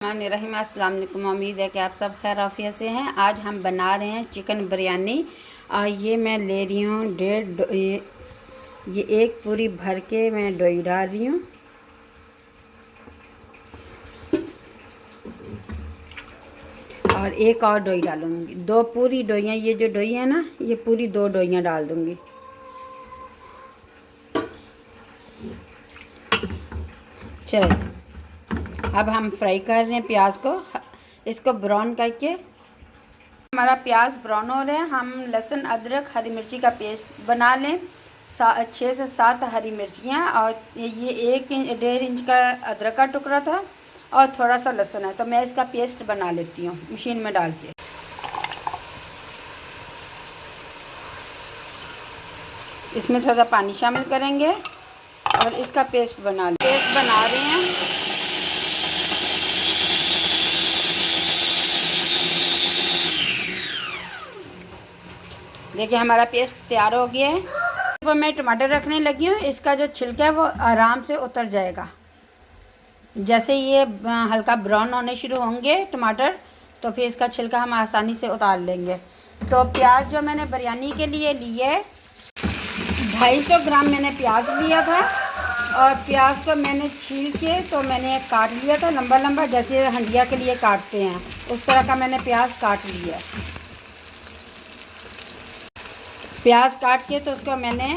रहीम अस्सलाम वालेकुम। उम्मीद है कि आप सब खैर आफियत से हैं। आज हम बना रहे हैं चिकन बिरयानी। ये मैं ले रही हूँ ये एक पूरी भर के मैं डोई डाल रही हूँ। और एक और डोई डालूँगी, दो पूरी डोइयाँ। ये जो डोई है ना, ये पूरी दो डोइयाँ डाल दूँगी। चलिए अब हम फ्राई कर रहे हैं प्याज को, इसको ब्राउन करके। हमारा प्याज ब्राउन हो रहा है। हम लहसुन अदरक हरी मिर्ची का पेस्ट बना लें। 6 से 7 हरी मिर्चियाँ, और ये 1-1.5 इंच का अदरक का टुकड़ा था और थोड़ा सा लहसुन है। तो मैं इसका पेस्ट बना लेती हूँ मशीन में डाल के। इसमें थोड़ा पानी शामिल करेंगे और इसका पेस्ट बना रहे हैं। देखिए हमारा पेस्ट तैयार हो गया है। तो मैं टमाटर रखने लगी हूँ। इसका जो छिलका है वो आराम से उतर जाएगा। जैसे ये हल्का ब्राउन होने शुरू होंगे टमाटर, तो फिर इसका छिलका हम आसानी से उतार लेंगे। तो प्याज जो मैंने बिरयानी के लिए लिए है, 250 ग्राम मैंने प्याज लिया था। और प्याज को मैंने छील के तो मैंने काट लिया था लंबा लंबा, जैसे हंडिया के लिए काटते हैं उस तरह का मैंने प्याज काट लिया। प्याज काट के तो उसको मैंने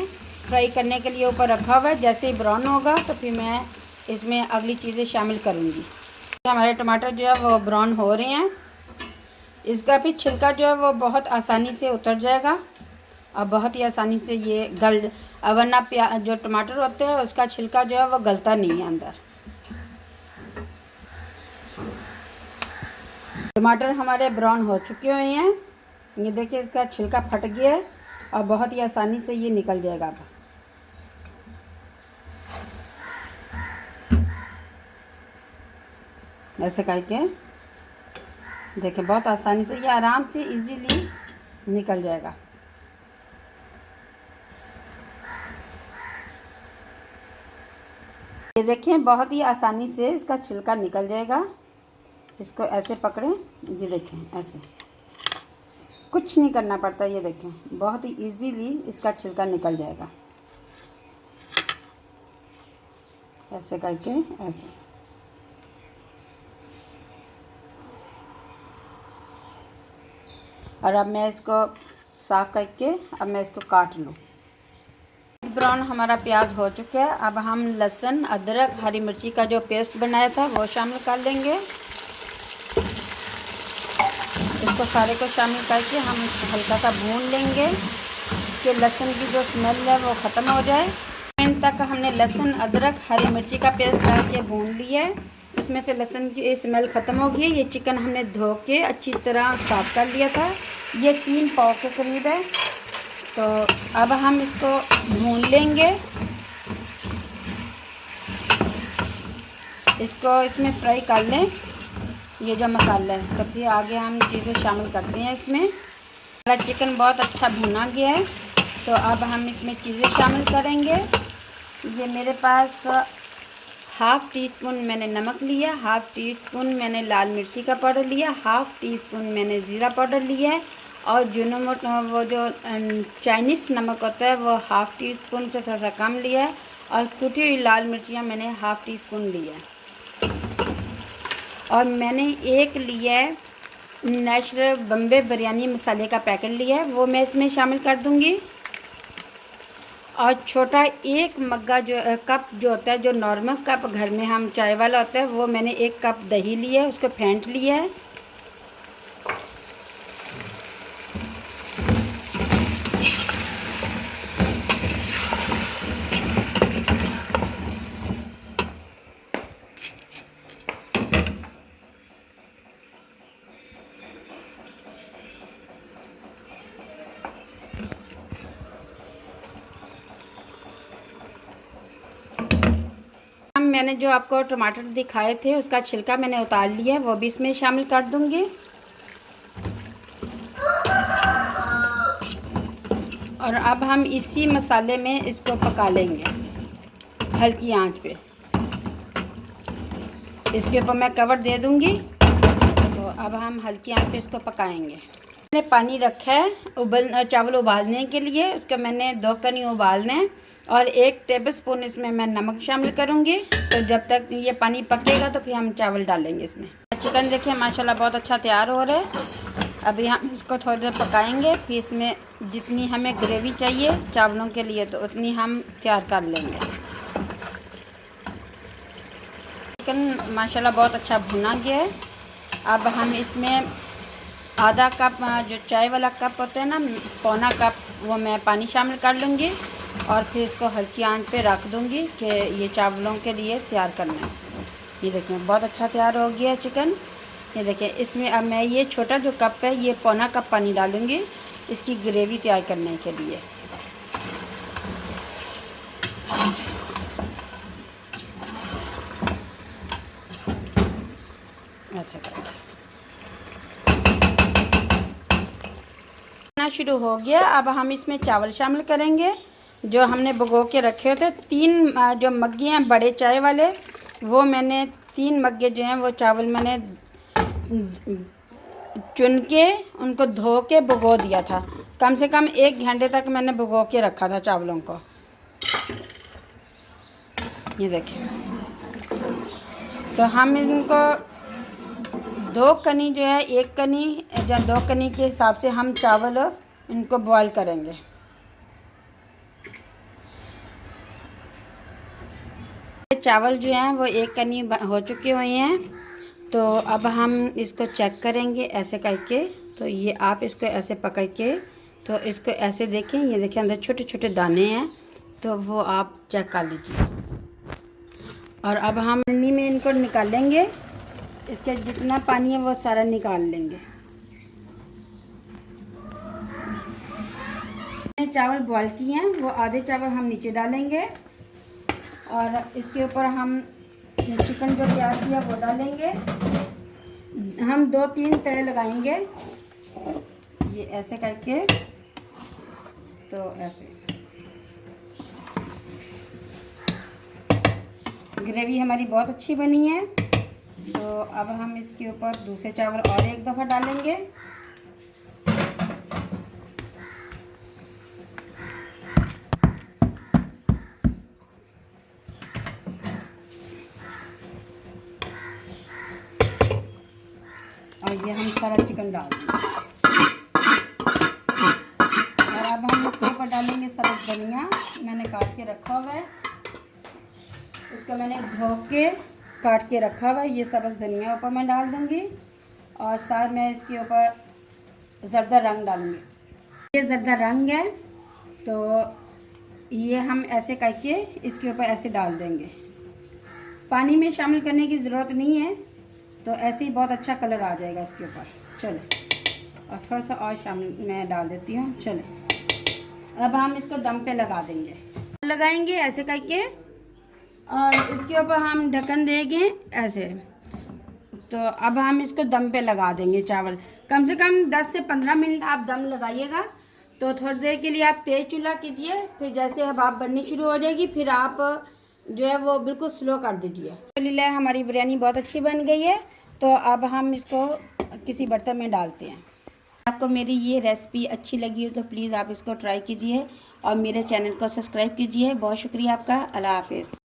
फ्राई करने के लिए ऊपर रखा हुआ है। जैसे ही ब्राउन होगा तो फिर मैं इसमें अगली चीज़ें शामिल करूँगी। हमारे टमाटर जो है वो ब्राउन हो रहे हैं। इसका भी छिलका जो है वो बहुत आसानी से उतर जाएगा और बहुत ही आसानी से ये वरना जो टमाटर होते हैं उसका छिलका जो है वो गलता नहीं है अंदर। टमाटर हमारे ब्राउन हो चुके हुए हैं। ये देखिए इसका छिलका फट गया है और बहुत ही आसानी से ये निकल जाएगा। अब ऐसे करके देखिए बहुत आसानी से ये आराम से इजीली निकल जाएगा। ये देखें बहुत ही आसानी से इसका छिलका निकल जाएगा। इसको ऐसे पकड़ें, ये देखें ऐसे कुछ नहीं करना पड़ता। ये देखें बहुत ही इजीली इसका छिलका निकल जाएगा। ऐसे करके ऐसे। और अब मैं इसको साफ़ करके अब मैं इसको काट लूँ। ब्राउन हमारा प्याज हो चुका है। अब हम लहसुन अदरक हरी मिर्ची का जो पेस्ट बनाया था वो शामिल कर लेंगे। इसको सारे को शामिल करके हम हल्का सा भून लेंगे कि लहसुन की जो स्मेल है वो ख़त्म हो जाए। मिनट तक हमने लहसुन अदरक हरी मिर्ची का पेस्ट डाल के भून लिया है। इसमें से लहसुन की स्मेल ख़त्म हो गई है। ये चिकन हमने धो के अच्छी तरह साफ़ कर लिया था। ये 3 पाव के करीब है। तो अब हम इसको भून लेंगे। इसको इसमें फ्राई कर लें ये जो मसाला है। तो फिर आगे हम चीज़ें शामिल करते हैं इसमें। हमारा चिकन बहुत अच्छा भुना गया है। तो अब हम इसमें चीज़ें शामिल करेंगे। ये मेरे पास 1/2 टीस्पून मैंने नमक लिया, 1/2 टीस्पून मैंने लाल मिर्ची का पाउडर लिया, 1/2 टीस्पून मैंने ज़ीरा पाउडर लिया है। और वो जो चाइनीज़ नमक होता है वो 1/2 टीस्पून से थोड़ा सा कम लिया है। और कुटी हुई लाल मिर्चियाँ मैंने 1/2 टीस्पून लिया है। और मैंने एक लिया है नेचुरल बम्बे बिरयानी मसाले का पैकेट लिया है, वो मैं इसमें शामिल कर दूंगी। और छोटा 1 मग्गा जो कप जो होता है, जो नॉर्मल कप घर में हम चाय वाला होता है, वो मैंने 1 कप दही लिया है, उसको फेंट लिया है। मैंने जो आपको टमाटर दिखाए थे उसका छिलका मैंने उतार लिया है, वो भी इसमें शामिल कर दूंगी। और अब हम इसी मसाले में इसको पका लेंगे हल्की आंच पे। इसके ऊपर मैं कवर दे दूँगी। तो अब हम हल्की आंच पे इसको पकाएंगे। मैंने पानी रखा है चावल उबालने के लिए। उसका मैंने 2 कनी उबालने हैं और 1 टेबलस्पून इसमें मैं नमक शामिल करूँगी। तो जब तक ये पानी पकेगा तो फिर हम चावल डालेंगे इसमें। चिकन देखिए माशाल्लाह बहुत अच्छा तैयार हो रहा है। अभी हम इसको थोड़ी देर पकाएंगे, फिर इसमें जितनी हमें ग्रेवी चाहिए चावलों के लिए तो उतनी हम तैयार कर लेंगे। चिकन माशाल्लाह बहुत अच्छा भुना गया है। अब हम इसमें आधा कप जो चाय वाला कप होता है ना, पौना कप, वो मैं पानी शामिल कर लूँगी और फिर इसको हल्की आंच पे रख दूँगी कि ये चावलों के लिए तैयार करना है। ये देखें बहुत अच्छा तैयार हो गया चिकन। ये देखें इसमें अब मैं ये छोटा जो कप है ये पौना कप पानी डालूँगी इसकी ग्रेवी तैयार करने के लिए। ऐसा करके शुरू हो गया। अब हम इसमें चावल शामिल करेंगे जो हमने भिगो के रखे होते। 3 जो मग्गे हैं बड़े चाय वाले, वो मैंने 3 मग्गे जो हैं वो चावल मैंने चुन के उनको धो के भिगो दिया था। कम से कम 1 घंटे तक मैंने भिगो के रखा था चावलों को। ये देखिए, तो हम इनको 2 कनी जो है 1 कनी या 2 कनी के हिसाब से हम चावल इनको बॉईल करेंगे। चावल जो हैं वो 1 कनी हो चुके हुए हैं। तो अब हम इसको चेक करेंगे ऐसे करके। तो ये आप इसको ऐसे पकड़ के तो इसको ऐसे देखें, ये देखें अंदर छोटे छोटे दाने हैं, तो वो आप चेक कर लीजिए। और अब हम पन्नी में इनको निकालेंगे, इसके जितना पानी है वो सारा निकाल लेंगे। चावल बॉईल किए हैं वो आधे चावल हम नीचे डालेंगे और इसके ऊपर हम चिकन जो तैयार किया वो डालेंगे। हम 2-3 तह लगाएंगे ये ऐसे करके। तो ऐसे ग्रेवी हमारी बहुत अच्छी बनी है। तो अब हम इसके ऊपर दूसरे चावल और एक दफ़ा डालेंगे। और ये हम सारा चिकन डाल देंगे। और अब हम इसके ऊपर डालेंगे सब्ज़ धनिया, मैंने काट के रखा हुआ है। उसको मैंने धो के काट के रखा हुआ है। ये सब्ज़ धनिया ऊपर मैं डाल दूँगी और साथ में इसके ऊपर ज़र्दा रंग डालूँगी। ये ज़र्दा रंग है तो ये हम ऐसे करके इसके ऊपर ऐसे डाल देंगे। पानी में शामिल करने की ज़रूरत नहीं है, तो ऐसे ही बहुत अच्छा कलर आ जाएगा इसके ऊपर। चले, और थोड़ा सा और शामिल मैं डाल देती हूँ। चले, अब हम इसको दम पे लगा देंगे, लगाएंगे ऐसे करके और इसके ऊपर हम ढक्कन देंगे ऐसे। तो अब हम इसको दम पे लगा देंगे चावल। कम से कम 10 से 15 मिनट आप दम लगाइएगा। तो थोड़ी देर के लिए आप तेज़ चूल्हा कीजिए, फिर जैसे अब भाप बननी शुरू हो जाएगी फिर आप जो है वो बिल्कुल स्लो कर दीजिए। अल्हम्दुलिल्लाह हमारी बिरयानी बहुत अच्छी बन गई है। तो अब हम इसको किसी बर्तन में डालते हैं। आपको मेरी ये रेसिपी अच्छी लगी हो तो प्लीज़ आप इसको ट्राई कीजिए और मेरे चैनल को सब्सक्राइब कीजिए। बहुत शुक्रिया आपका। अल्लाह हाफिज़।